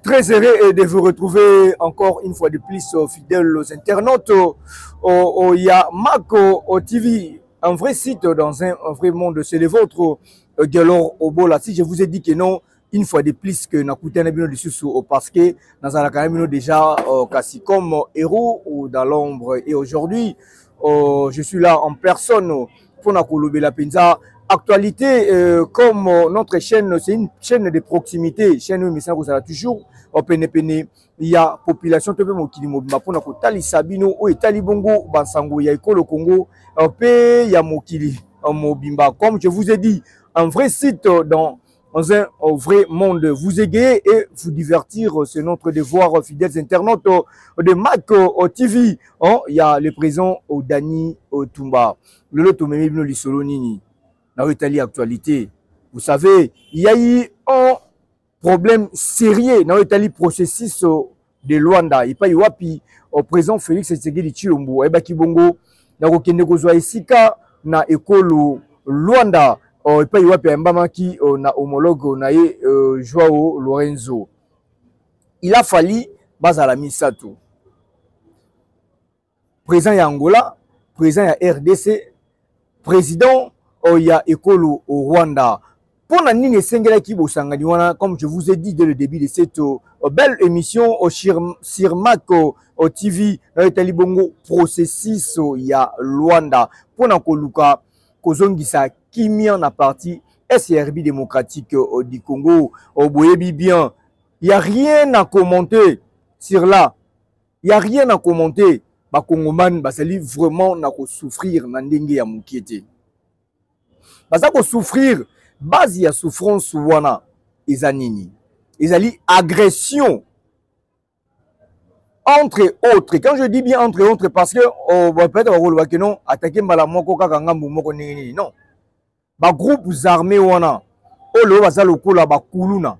Très heureux de vous retrouver encore une fois de plus, fidèles aux internautes. Il y a Mako TV, un vrai site dans un vrai monde. C'est le vôtre, Gelor Obola. Si je vous ai dit que non, une fois de plus que Nakouté Nabino de Soussou, parce que dans un académie déjà, quasi comme héros ou dans l'ombre. Et aujourd'hui, je suis là en personne pour Nakouloube la Penza. Actualité, comme notre chaîne, c'est une chaîne de proximité, chaîne où vous avez toujours il y a population de Mokili pour Nakotali Sabino ou Itali Bongo, Bansango, il y a le Congo, il y a Mokili, Mobimba. Comme je vous ai dit, un vrai site dans un vrai monde, vous égayer et vous divertir, c'est notre devoir, fidèles internautes de Mac TV. Il y a le président Dani Tumba, le lot Tomemibno Lissolonini. Dans l'Italie actualité, vous savez, il y a eu un problème sérieux dans l'Italie processus de Luanda. Il y a eu au président Félix Tshisekedi Tshilombo, Ebaki Bongo, na kokende kozwa esika na ekolo Luanda. Il y a eu Mbamaki na homologue na Joao Lorenzo. Il a fallu bazala misato. Président ya Angola, président ya RDC, président il y a école au Rwanda. Pour nani sengela ki bosangani wana, comme je vous ai dit dès le début de cette belle émission au Mako TV na Itali Bongo processus il y a Rwanda. Pour na koluka kozongisa kimia na parti SRB démocratique du Congo au boyebi bien. Il y a rien à commenter sur là. Il y a rien à commenter. Ba Congoman basali vraiment na ko souffrir na ndenge ya mukiete. Parce que souffrir, base ya souffrance wana ezanini. Ezali agression entre autres. Quand je dis bien entre autres, parce que peut-être que non, attaquer malamoko kaka ngambu moko nini non. Ba groupes armés wana olo baza lokola ba kuluna.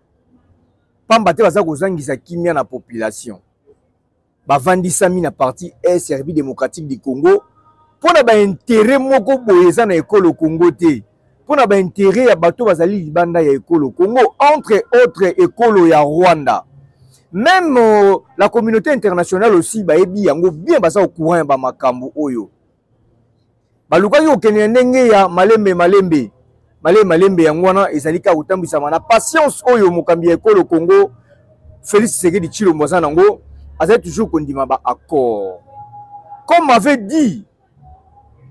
Pamba te baza kozangisa kimia na population. Ba vandisa mi na parti SRB démocratique du Congo pour na ba intérêt moko boyeza na école au Congo te. Pour na ba intérêt ya bato bazali libanda ya école au Congo, entre autres école ya Rwanda. Même la communauté internationale aussi ba ebi yango bien baza au courant ya ba makambo oyo. Ba luka yo kene ndenge ya malembe yango wana ezali ka utambisa na patience oyo mokambi ya école au Congo Félix Tshisekedi Tshilombo nango azali toujours kondima ba accord. Comme avait dit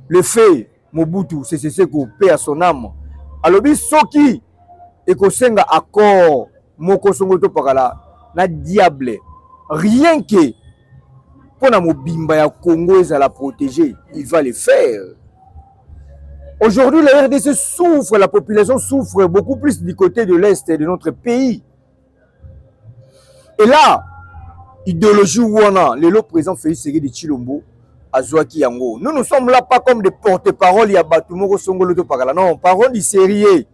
le fait Mobutu, c'est qu'on paie à son âme. Alors, soki et qu'on senga accord, moko songoto pakala, na diable. Rien que pour na mobimba ya Congo à la protéger, il va le faire. Aujourd'hui, la RDC souffre, la population souffre beaucoup plus du côté de l'Est de notre pays. Et là, idéologie ouana, le lot présent Félix Tshisekedi Tshilombo, Azwaki Yango. Nous ne sommes là pas comme des porte-parole, il y a Batumoko Songolo de Pagala. Non, parole du sérieux.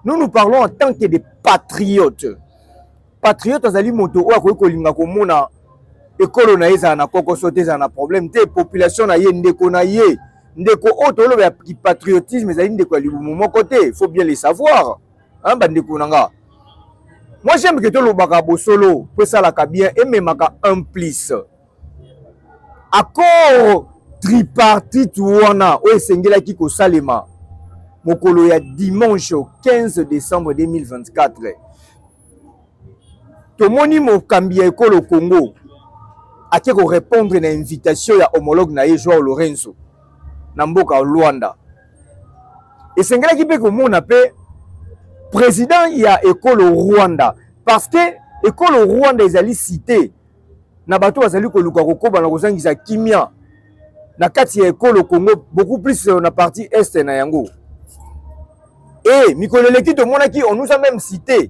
Nous parlons en tant que des patriotes. Patriotes, azali moto ou akoy kolinga komona ekolo na eza na koko sote za na problème te population na ye ndeko na ye ndeko otolo ya patriotisme ezali ndeko libu moko te, faut bien le savoir. Hein bandeko nanga. Moi j'aime que tolo baka bosolo, peut ça la bien et même un plus. Accord tripartite wana o esengela ki ko salema mokolo ya dimanche 15 décembre 2024 tomoni mokambi ya ekolo Congo ake ko répondre na invitation ya homologue na Joao Lorenzo na mboka Luanda esengela ki pe ko mona pe président ya ekolo Rwanda parce que ekolo Rwanda ezali cité na bato bazali koluka kokoba na kozangisa kimia na kati ya ekolo Congo beaucoup plus na partie est na yango et mikoleleki to monaki on nous a même cité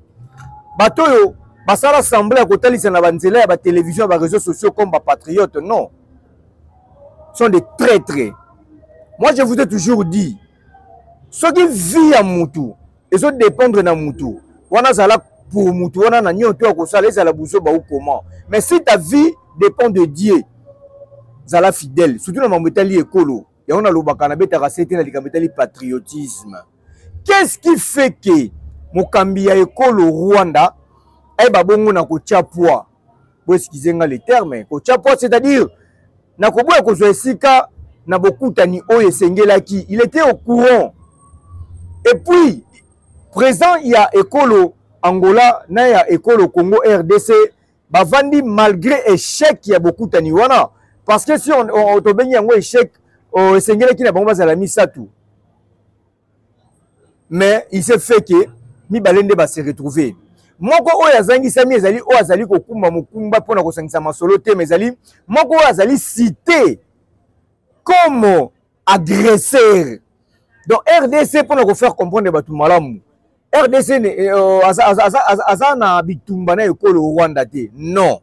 bato yo basala assemblée à kotalisa na banzela ya ba télévision ba réseaux sociaux comme ba patriotes non sont des traîtres. Moi je vous ai toujours dit ce qui vit à mutu et ça dépendre na mutu wana zala pour mutu wana na nyoto ko sala ezala buso ba ou comment. Mais si ta vie dépend de Dieu, zala fidèle. Surtout dans mon écolo, et on a le bakanabe tarasete na likambetali patriotisme. Qu'est-ce qui fait que Mokambi ya écolo Rwanda et babongo na ko tchapwa. Vous excusez les termes, ko tchapwa c'est-à-dire na ko boya ko zo esika na bokutani oyo esengelaki, il était au courant. Et puis présent il y a école Angola na ya école Congo RDC bavandi malgré échec il y a beaucoup tani wana parce que si on to bengi yango échec esengelaki na bango bazala misatu. Mais il s'est fait que Mibalende va se retrouver. Moko oyo azangisa mi ezali oyo azali kokumba mokumba pona kosangisa masolo te mezali moko oyo azali cité comme agresseur. Donc RDC pona ko faire comprendre batu malamu. RDC azana bitumba na ekolo Rwanda te. Non.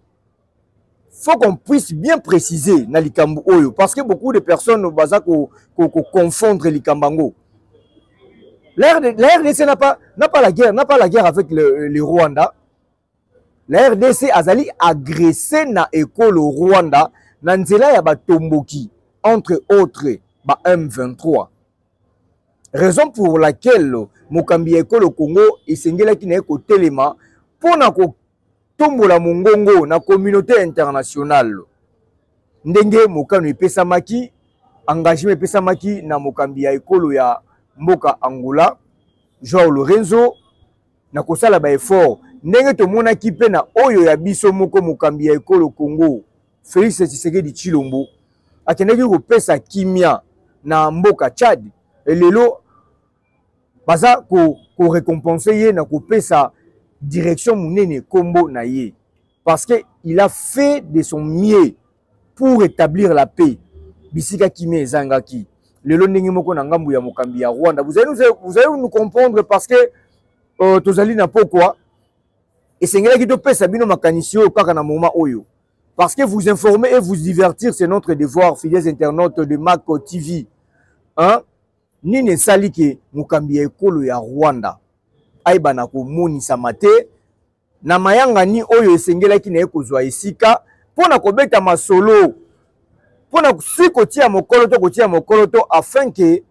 Faut qu'on puisse bien préciser na likambo oyo parce que beaucoup de personnes baza ko confondre likambango. La RDC n'a pas la guerre avec le Rwanda. La RDC azali agressé na école au Rwanda na nzela ya batomboki entre autres ba M23. Raison pour laquelle mokambi école au Congo esengelaki na ko telema pona ko tombola mongongo na communauté internationale. Ndenge mokano epesamaki engagement epesamaki na mokambi ya école ya Mboka Angola, Joao Lorenzo, na kosala ba effort. Ndenge to mona kipe na oyo ya biso moko mokambi ya ekolo Congo, Félix Tshisekedi Tshilombo, akendeki ko pesa kimia na Mboka Tchad. Et lelo baza ko récompenser ye na ko pesa direction munene kombo na ye. Parce que il a fait de son mieux pour établir la paix. Bisika kimia ezangaki. Le londingi moko na ngambu ya mokambi ya Rwanda. Vous allez nous comprendre parce que tozali na pokwa et sengela ki to pesa bino makanisio kaka na moment oyo. Parce que vous informer et vous divertir c'est notre devoir, fidèles internautes de Mako TV. Hein? Nini sali ke mokambi ya ekolo ya Rwanda. Aiba na ko monisa mate na mayanga ni oyo esengela ki na ekozwa esika pona ko beta masolo. Pour si kotia mokolo to afin que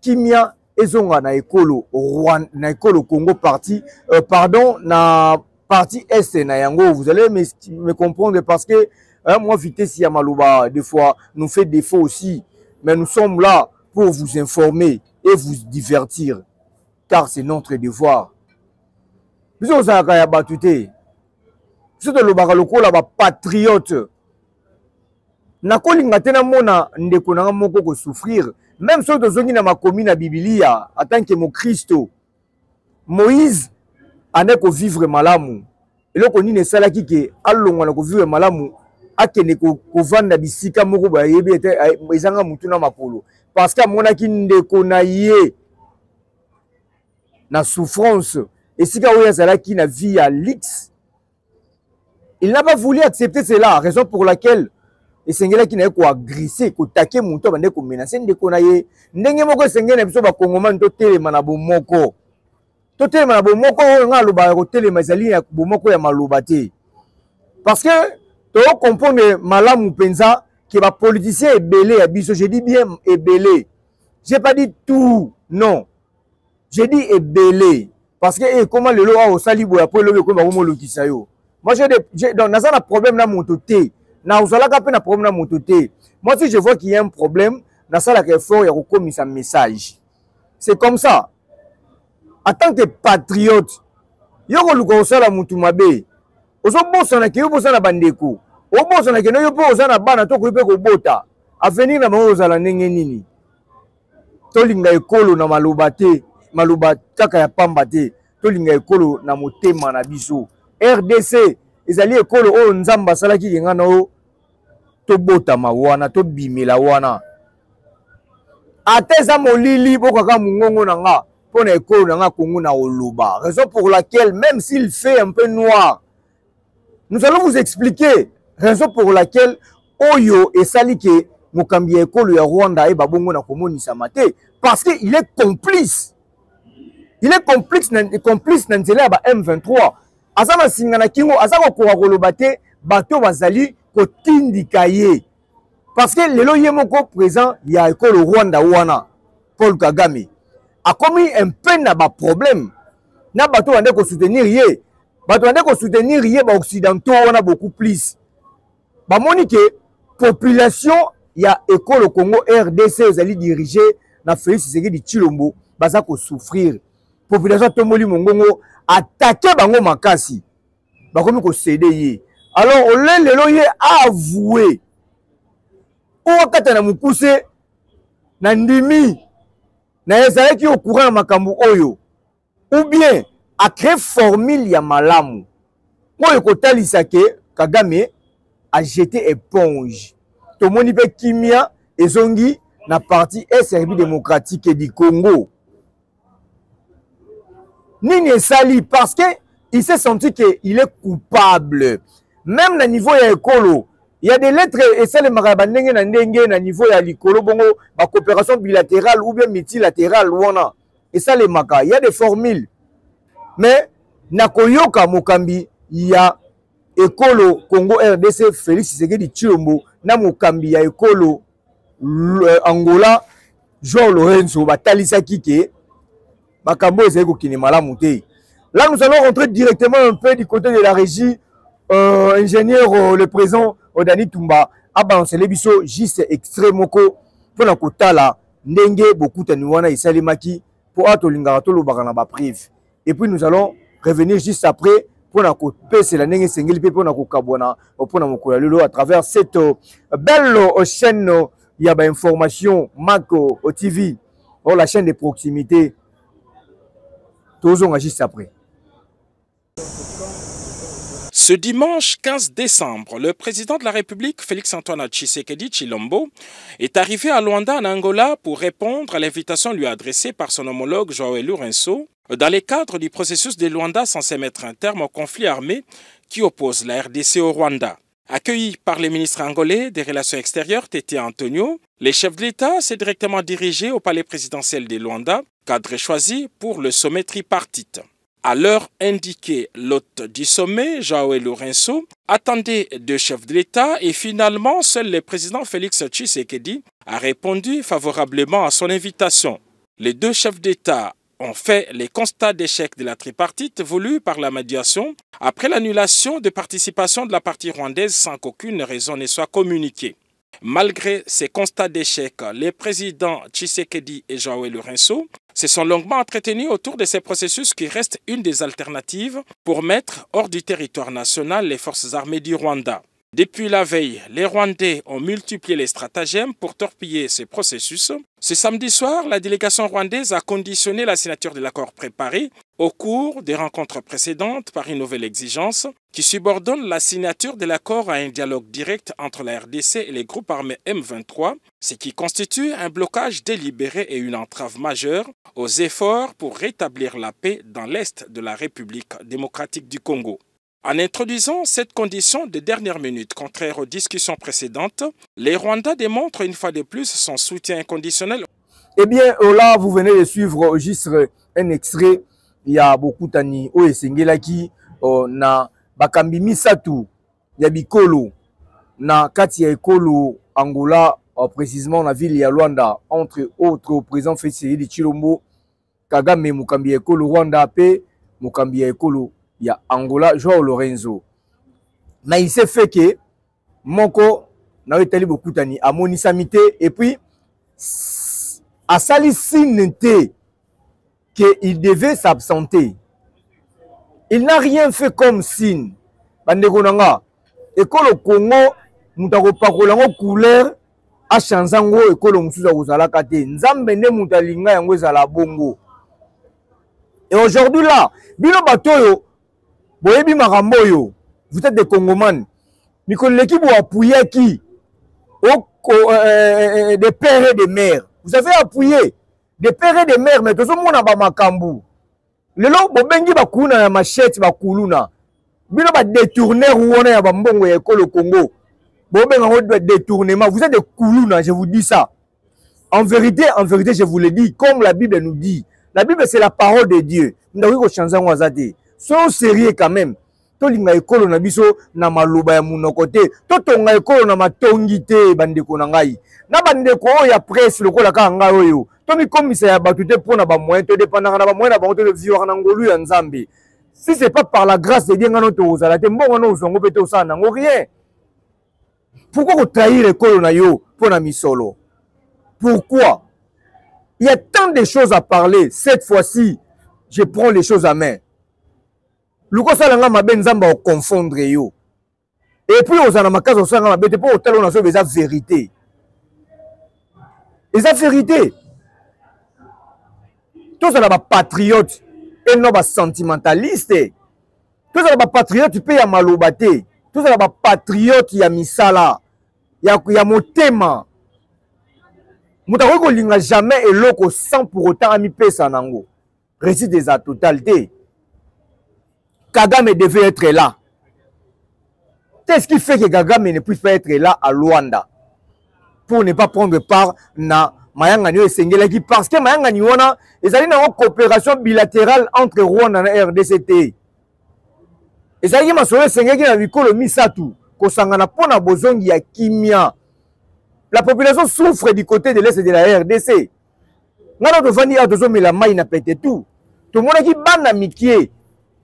kimia ezonga na ekolo Rwanda na ekolo Congo parti na partie est na yango. Vous allez me comprendre parce que moi vitesse ya maloba des fois nous fait défaut aussi, mais nous sommes là pour vous informer et vous divertir car c'est notre devoir. Biso zaka ya batute biso to lobaka lokola ba patriote. Nakolinga tena mona ndeko na moko ko souffrir même si tozongi na makomi na Biblia en tant que mon Christo Moïse aneko vivre malamu eloko nini esalaki ke alongwa na ko vivre malamu akene ko vanda bisika moko ba yebi ete ezanga mutu na makolo parce que amonaki ndeko na ye na souffrance esika oyo azalaki na vie à lix. Il n'a pas voulu accepter cela, raison pour laquelle esengela ki na ko agresser ko taquer muto bande ko menacer ndeko na ye ndenge moko esengela biso ba kongomani to telema na bomoko nga loba ko telema ezali ya bomoko ya maloba te parce que to comprendre malamu penza que ba politicien ebele ya biso, je dis bien ebele, j'ai pas dit tout, non, j'ai dit ebele parce que comment le lo au salibo après le ko ba mo lokisa yo. Moi j'ai donc na ça na problème na moto te. Na uzalaka pe na problème na mototé. Moi si je vois qu'il y a un problème, na ça la effort ya kokomisa message. C'est comme ça. En tant que patriote, yo ko luka osala mutu mabe. Ozo bosa na ke yo bosa na bandeko. O bosa na ke no yo bosa na bana to ko pe ko bota. Avenir na mo ozala ndenge nini. Tolinga ekolo na maloba te, maloba kaka ya pamba te. Tolinga ekolo na motema na biso. RDC ezali ekolo o nzamba salaki yenga na o to bota mawana to bimela wana ateza molili bokaka mungongo na nga pona ekolo na nga Congo na oloba, raison pour laquelle même s'il fait un peu noir nous allons vous expliquer raison pour laquelle oyo esali ke mokambi ekolo ya Rwanda e babongo na komonisa mate parce que il est complice na nzela ya ba M23 azana singa na kingo azako ko koloba te bato bazali kotindika ye parce que lelo ye moko présent ya ekolo Rwanda wana Paul Kagame a commis un peu na ba problème na bato bande ko soutenir ye bato bande ko soutenir ye ba occidentaux wana beaucoup plus ba moni que population ya école Congo RDC ezali dirigé na Félix Tshisekedi Tshilombo baza ko souffrir population tomoli mongongo attaquer bango makasi bakomi ko céder ye alors lelo ye avoué o kata na mukuse na ndimi na ezalaki au courant makambo oyo ou bien a créé formule ya malamu oyo kotalisa ke Kagame a jeté éponge tomoni pe kimia ezongi na parti SRB démocratique du Congo nini esali parce que il s'est senti que il est coupable même na niveau ya ekolo il y a des lettres et ça les marabandenge na ndenge na niveau ya likolo bongo ba coopération bilatérale ou bien multilatérale wana et ça les maka il y a des formules mais na koyoka mokambi ya ekolo Congo RDC Félix Tshisekedi Tshilombo na mokambi ya ekolo Angola João Lourenço batalisa kike makambo ezali kokini malamu te. Là nous allons rentrer directement un peu du côté de la régie ingénieur le président Odani Tumba a balancé les biso juste extrait moko pour na kotala ndenge bokutani wana isalemaki pour atolinga to lobaka na ba prive et puis nous allons revenir juste après pour na kopesa la ndenge sengeli pe pour na kokabwana pour na mokola lelo à travers cette belle chaîne il y a ba information Mako TV la chaîne de proximité toujours juste après. Ce dimanche 15 décembre, le président de la République, Félix-Antoine Tshisekedi Tshilombo, est arrivé à Luanda, en Angola, pour répondre à l'invitation lui adressée par son homologue João Lourenço, dans le cadre du processus de Luanda censé mettre un terme au conflit armé qui oppose la RDC au Rwanda. Accueilli par le ministre angolais des Relations extérieures, Tété Antonio, le chef de l'État s'est directement dirigé au palais présidentiel de Luanda, cadre choisi pour le sommet tripartite. À l'heure indiquée, l'hôte du sommet, João Lourenço, attendait deux chefs de l'État et finalement, seul le président Félix Tshisekedi a répondu favorablement à son invitation. Les deux chefs d'État ont fait les constats d'échec de la tripartite voulue par la médiation après l'annulation de participation de la partie rwandaise sans qu'aucune raison ne soit communiquée. Malgré ces constats d'échec, les présidents Tshisekedi et João Lourenço se sont longuement entretenus autour de ces processus qui restent une des alternatives pour mettre hors du territoire national les forces armées du Rwanda. Depuis la veille, les Rwandais ont multiplié les stratagèmes pour torpiller ce processus. Ce samedi soir, la délégation rwandaise a conditionné la signature de l'accord préparé au cours des rencontres précédentes par une nouvelle exigence qui subordonne la signature de l'accord à un dialogue direct entre la RDC et les groupes armés M23, ce qui constitue un blocage délibéré et une entrave majeure aux efforts pour rétablir la paix dans l'est de la République démocratique du Congo. En introduisant cette condition de dernière minute contraire aux discussions précédentes, les Rwandais démontrent une fois de plus son soutien inconditionnel. Eh bien, là, vous venez de suivre juste un extrait. Il y a beaucoup d'années où Sengelaki na bakambi misatu ya bikolo na kati ya ekolo Angola, précisément la ville ya Luanda, entre autres président Félix Tshilombo, Kagame mukambi ya ekolo Rwanda pe mukambi ya ekolo ya Angola João Lourenço. Mais il s'est fait que moko na etali beaucoup tani amoni samité et puis a sali signete que il devait s'absenter. Il n'a rien fait comme signe. Bandeko nanga ekolo Congo mutako pakola ngo couleur a chanzango ekolo musuza kozala kate nzambe ne mutalinga yango ezala bongo. Et aujourd'hui là, bino batoyo boyebi makambo yo, vous êtes des Congomans. Mikolo l'équipe ou appuyé qui des pères et des mères. Vous avez appuyé des pères et des mères, mais tout le monde a ba makambu. Le long bobengi ba kuna ya machette ba kuluna. Bino ba détourner ouona ya ba mbongo ya ekolo Congo. Bobenga ngo détournement. Vous êtes des kuluna, je vous dis ça. En vérité, je vous le dis, comme la Bible nous dit. La Bible c'est la parole de Dieu. Nous devons changer ngwazate. Soyons sérieux quand même. Tolinga ekolo na biso na maloba ya munokote. Totonga ekolo na matongite bandeko na ngai. Na bandeko ya presse lokola ka ngai oyo. Tomi komisa ya batute pona ba moyen to dépendant na ba moyen na ba to vivre na ngolu ya Nzambe. Si ce n'est pas par la grâce de Dieu, rien. Pourquoi vous trahir le colonayo pour la misolo? Pourquoi? Il y a tant de choses à parler. Cette fois-ci, je prends les choses à main. Luko salanga mabe nzamba confondre yo. Et puis aux anamakazo salanga mabe pour autant on a sauvé la vérité. Et la vérité. Tous ça là patriote et non pas sentimentaliste. Tous ça là patriote tu peux ya malobate. Tous ça là patriote ya misala. Ya motema. Moutako linga jamais eloko sans pour autant ami pesa nango. Récit des a totalité. Kagame devait être là. Qu'est-ce qui fait que Kagame ne puisse pas être là à Luanda pour ne pas prendre part na Mayangani et Sengelaki parce que Mayangani wana ezali na coopération bilatérale entre Rwanda et RDCT. Ezali masolo Sengelaki na bikolo misatu kosangana pona bozongi ya kimia. La population souffre du côté de l'Est de la RDC. Ngana to vani adozo mela mai na pete tout. To mona ki bana mikie.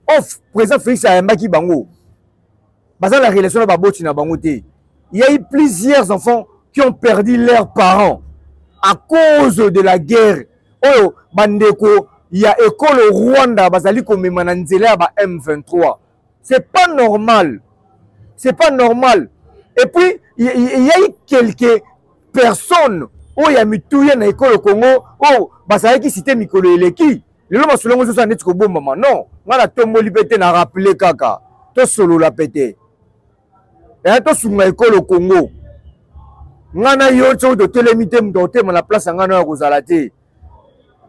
Off président Félix Ayambaki bango. Basant la relation na baboti na bango te. Il y a eu plusieurs enfants qui ont perdu leurs parents à cause de la guerre. Oh bandeko, il y a école au Rwanda bazali komema na nzela ba M23. C'est pas normal. C'est pas normal. Et puis il y a eu quelques personnes où il y a mitouye na école au Congo, oh bazali ki cité mikolo eleki. Lelo masolongo zo sa neti ko bomba ma non. Ngana tomboli pete na rappeler kaka. To solo la pete. Et to sunga école au Congo. Ngana yo tso de telemite mdote na place ngana ya kozalate.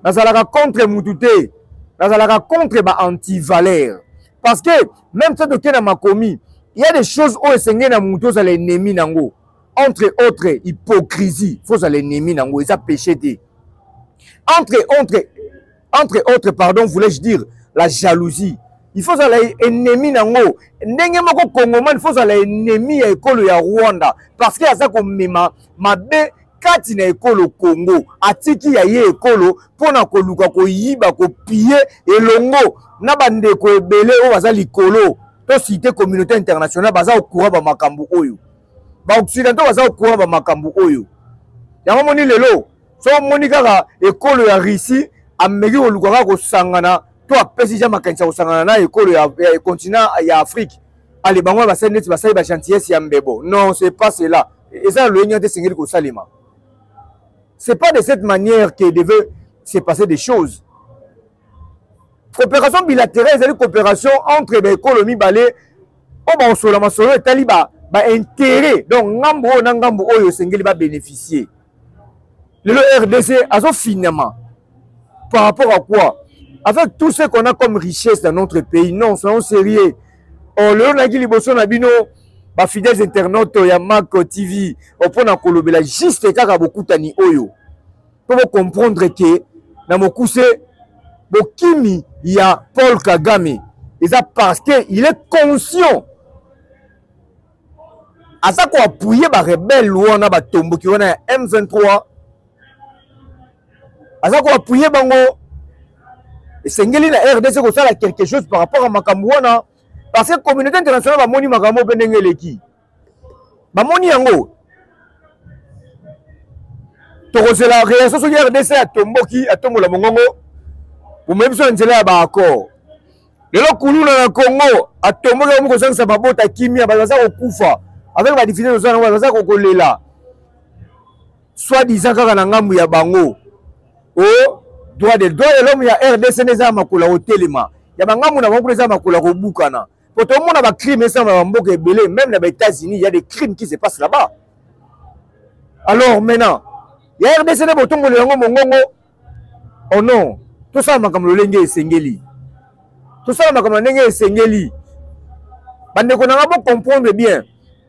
Nazalaka contre mutute. Nazalaka contre ba anti-valeur. Parce que même ça de kena makomi, il y a des choses où esengé na muto za l'ennemi nango. Entre autres hypocrisie, faut za l'ennemi nango, ça péché té. Entre autres, pardon, voulais-je dire, la jalousie. Il faut aller ennemi nango. Ndenge moko Congoman, il faut aller ennemi à école ya Rwanda. Parce que ça comme mabe kati na école au Congo. Atiki ya ye école pour na koluka ko yiba ko piller elongo. Na bande ko ebele o baza likolo. To cité communauté internationale baza au courant ba makambu oyo. Ba occidentaux baza au courant ba makambu oyo. Yango moni lelo. So moni kaka école ya Russie ameki kolukaka kosangana to apesi ja makanisa kosangana na ekolo ya continent ya Afrique ale bango basali neti basali ba gentillesse ya mbebo. Non, c'est pas cela. Et ça le nyante sengeli ko salima. C'est pas de cette manière que devait se passer des choses. Coopération bilatérale, c'est une coopération entre les économies balé o ba osolo masolo etali ba intérêt. Donc ngambo na ngambo oyo sengeli ba bénéficier. Le RDC azo finalement par rapport à quoi? Avec tout ce qu'on a comme richesse dans notre pays, non, soyons sérieux. Oh, le nagi liboso na bino, ba fidèles internautes ya Mako TV, au point na kolobela juste kaka beaucoup tani oyo. Pour comprendre que na mokuse bokimi ya Paul Kagame, et ça parce que il est conscient. À ça qu'on appuyer ba rebelle wana ba tombo ki wana M23. À ça qu'on appuyer bango. Et Sengeli na RDC ko sala quelque chose par rapport à Makambuana parce que la communauté internationale va moni makambo pendenge leki. Ba moni yango. To c'est la réaction sur RDC à tomboki à tombola mongongo. Pour même so nzela ba accord. Lelo kuluna na Congo à tomboka mo ko sangisa babota kimia ba za ko kufa avec ba difficulté zo na ba za ko kolela. Soit disant kaka na ngambu ya bango. Oh droit de l'homme ya RDC neza makula hotelema ya bangamu na bango neza makula ko bukana pour tout le monde ba crime ça ba mboka ebele même na États-Unis il y a des crimes qui se passent là-bas. Alors maintenant ya RDC ne botongo le yango mongongo oh non tout ça makamlo lenge esengeli tout ça makamlo lenge esengeli bande ko na ba comprendre bien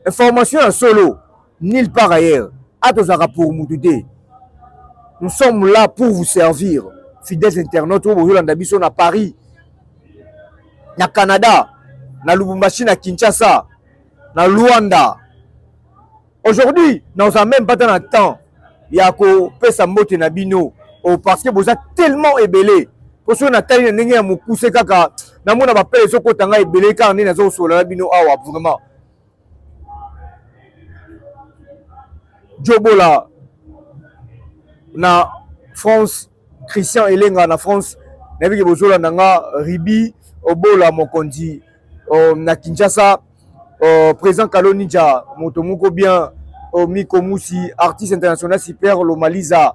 information en solo nulle part ailleurs atozaka pour mutude. Nous sommes là pour vous servir. Fidèles internautes, vous voyez à Paris, na Canada, na Lubumbashi, na Kinshasa, na Luanda. Aujourd'hui, nous n'avons même pas de temps. Il y a que Pesa Mote na Bino, parce que vous êtes tellement ébélés. Parce que Nathalie ndenge ya mukuse kaka na mona ba pele soko tanga ebele ka ndenge nazo sola bino awa vraiment. Jobola na France, Christian Elenga na France, nabi ke bozola nanga Ribi Obola Mokondi na Kinshasa, président Kalonija moto moko bien Miko Moussi, artiste international super Lomaliza,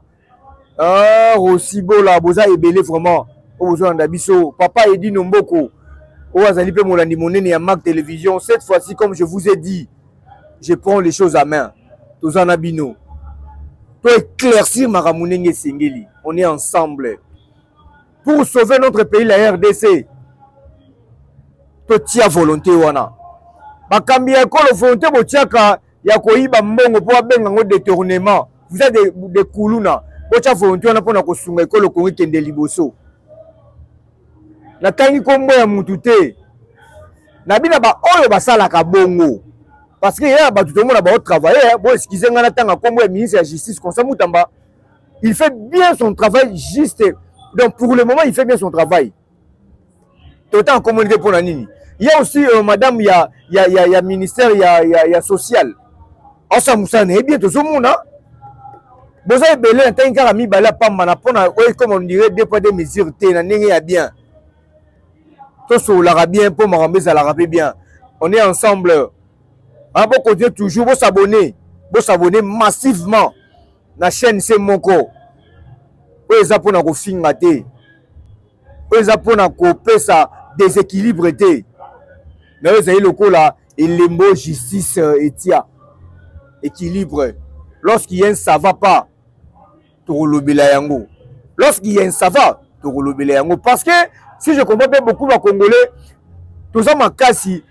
Rosibola boza ebele vraiment bozola ndabiso papa Edi Nomboko Oazali pe molandi monene ya Mac Télévision. Cette fois-ci, comme je vous ai dit, je prends les choses à main. Tozana bino pour éclaircir Maramounenge Sengeli. On est ensemble pour sauver notre pays, la RDC. Totia volonté wana. Bakambi ekolo volonté botiaka ya koyiba mbongo po abenga ngo détournement. Vous êtes des kuluna. Botia volonté wana pona kosunga ekolo kongi kende liboso. Na tangi kombo ya mutu te. Na bina ba oyo basalaka bongo. Parce que hier, tout le monde a travaillé. Bon, excusez-moi, comme ministre de la Justice, il fait bien son travail juste. Donc, pour le moment, il fait bien son travail. Tout en communauté pour la Nini. Il y a aussi, madame, il y a ministère, il y a social. En ça, Moussa, n'est bien tout le monde. Vous avez belé, un temps, car mi bala pas manapona, comme on dirait, des poids de mesures, t'es bien. Tout ça, l'arabien, pour m'arranger à l'arabie bien. On est ensemble. On va continuer toujours, vous s'abonner massivement na chaîne c'est Moko. Vous êtes pour na ko finga te. Vous êtes pour na ko pesa déséquilibre te. Na vous avez le coup là, il le mot justice etia équilibre. Lorsqu'il y a un ça va pas, to lobela yango. Lorsqu'il y a un ça va, to lobela yango parce que si je comprends bien beaucoup de Congolais, tout ça makasi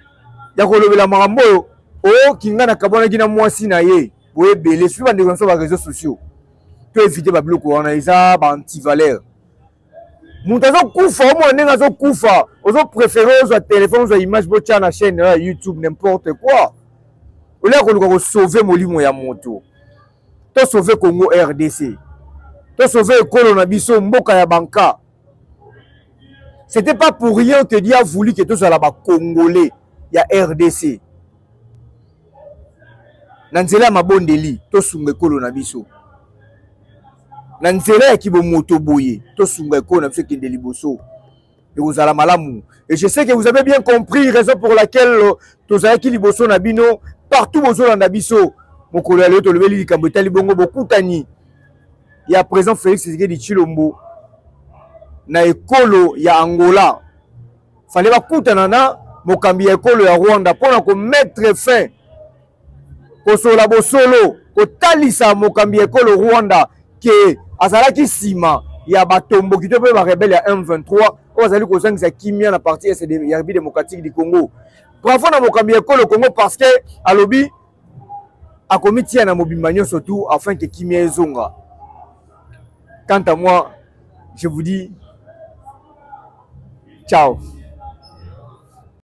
ya ko lobela marambo. Oh, kinga na kabona gina mwasi na ye. Boye belé sur les réseaux sociaux. Tu éviter ba bloco on a isa ba anti-valeur. Mutazo kufa mo nenga zo kufa. Ozo préférer zo téléphone zo image bo tia na chaîne YouTube n'importe quoi. Ole ko sauver molimo ya moto. To sauver Congo RDC. To sauver ekolo na biso mboka ya banka. C'était pas pour rien que Dieu a voulu que tous la ba congolais ya RDC. Nanzela mabondeli to sunga ekolo na biso. Nanzela ya kibo moto boye to sunga ekolo na biso kende liboso. Et vous allez malamu. Et je sais que vous avez bien compris raison pour laquelle tozaki liboso na bino partout bozo na biso. Mokolo ya to leveli likambetali bongo bokutani. Il y a présent Félix Tshisekedi Tshilombo na ekolo ya Angola. Fallait bakutana na mokambi ya ekolo ya Rwanda pona ko mettre fin kosola bosolo kotalisa mokambi ekolo Rwanda ke azalaki sima ya batombo kito pe ba rebelle ya M23 o azali kozangisa kimia na parti ya République démocratique du Congo. Bravo na mokambi ekolo Congo parce que alobi akomitia na mobimbanyo surtout afin que kimia ezonga. Quant à moi, je vous dis ciao.